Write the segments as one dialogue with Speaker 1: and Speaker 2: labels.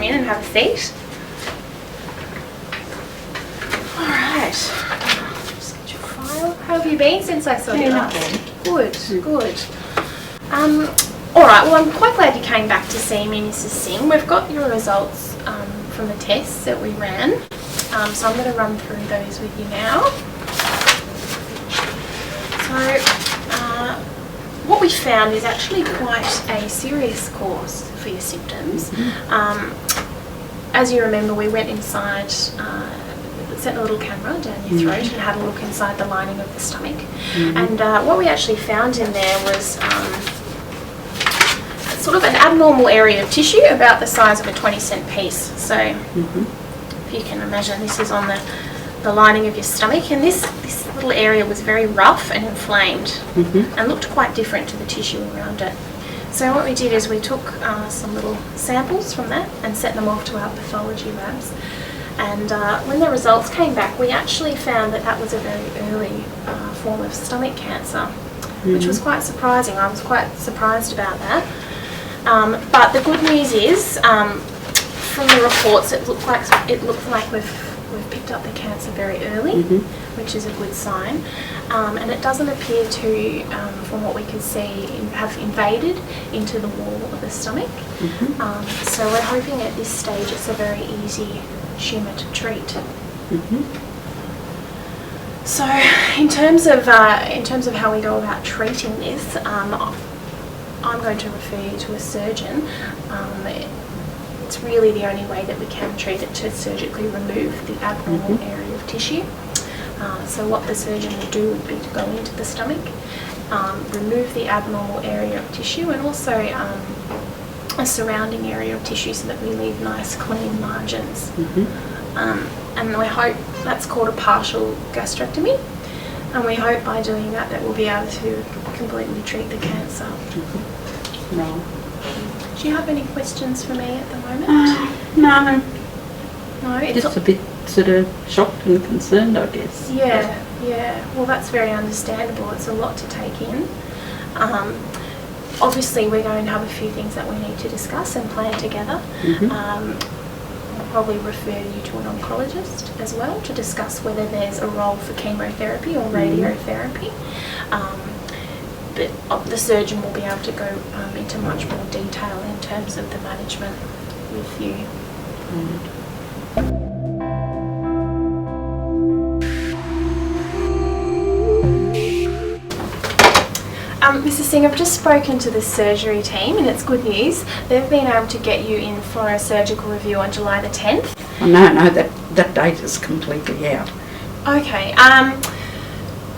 Speaker 1: come in and have a seat. Alright, just get your file. How have you been since I saw you last? Good, good. Alright, well I'm quite glad you came back to see me, Mrs. Singh. We've got your results from the tests that we ran. So I'm going to run through those with you now. So what we found is actually quite a serious cause for your symptoms. As you remember, we went inside, sent a little camera down your throat and had a look inside the lining of the stomach. And what we actually found in there was sort of an abnormal area of tissue about the size of a 20-cent piece. So if you can imagine, this is on the lining of your stomach, and this little area was very rough and inflamed and looked quite different to the tissue around it. So what we did is we took some little samples from that and sent them off to our pathology labs. And when the results came back, we actually found that that was a very early form of stomach cancer, which was quite surprising. I was quite surprised about that. But the good news is, from the reports, it looked like we've picked up the cancer very early, which is a good sign. And it doesn't appear to, from what we can see, have invaded into the wall of the stomach. So we're hoping at this stage it's a very easy tumour to treat. So in terms of how we go about treating this, I'm going to refer you to a surgeon. It's really the only way that we can treat it, to surgically remove the abnormal area of tissue. So what the surgeon will do would be to go into the stomach, remove the abnormal area of tissue, and also a surrounding area of tissue, so that we leave nice clean margins. And we hope that's called a partial gastrectomy, and we hope by doing that we'll be able to completely treat the cancer.
Speaker 2: No.
Speaker 1: Do you have any questions for me at the moment?
Speaker 2: No.
Speaker 1: No, it's
Speaker 2: just a bit sort of shocked and concerned, I guess.
Speaker 1: Yeah. Well, that's very understandable. It's a lot to take in. Obviously, we're going to have a few things that we need to discuss and plan together. We'll probably refer you to an oncologist as well to discuss whether there's a role for chemotherapy or radiotherapy. But the surgeon will be able to go into much more detail in terms of the management with you. Mrs. Singh, I've just spoken to the surgery team, and it's good news. They've been able to get you in for a surgical review on July the 10th.
Speaker 2: Oh, no, that date is completely out.
Speaker 1: Okay.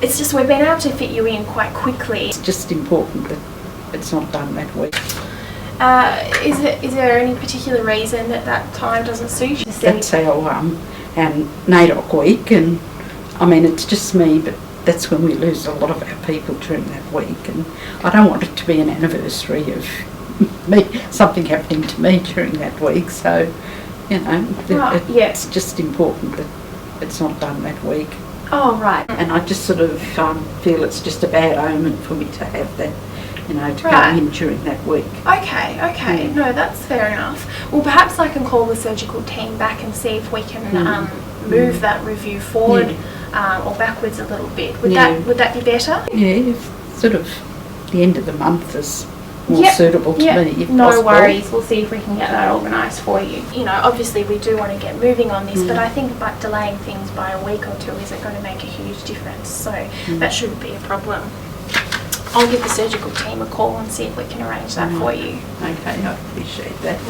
Speaker 1: It's just we've been able to fit you in quite quickly.
Speaker 2: It's just important that it's not done that week.
Speaker 1: Is there any particular reason that time doesn't suit you?
Speaker 2: That's our NAIDOC week, and I mean, it's just me, but that's when we lose a lot of our people during that week, and I don't want it to be an anniversary of something happening to me during that week. So, you know, it's just important that it's not done that week.
Speaker 1: Oh, right.
Speaker 2: And I just sort of feel it's just a bad omen for me to have that, you know, to go in during that week.
Speaker 1: Okay. No, that's fair enough. Well, perhaps I can call the surgical team back and see if we can move that review forward or backwards a little bit. Would that be better?
Speaker 2: Yeah, if sort of the end of the month is more suitable to me, if
Speaker 1: no
Speaker 2: possible.
Speaker 1: worries, we'll see if we can get that organised for you. You know, obviously we do want to get moving on this, but I think by delaying things by a week or two isn't going to make a huge difference, so that shouldn't be a problem. I'll give the surgical team a call and see if we can arrange that for you.
Speaker 2: Okay, I appreciate that.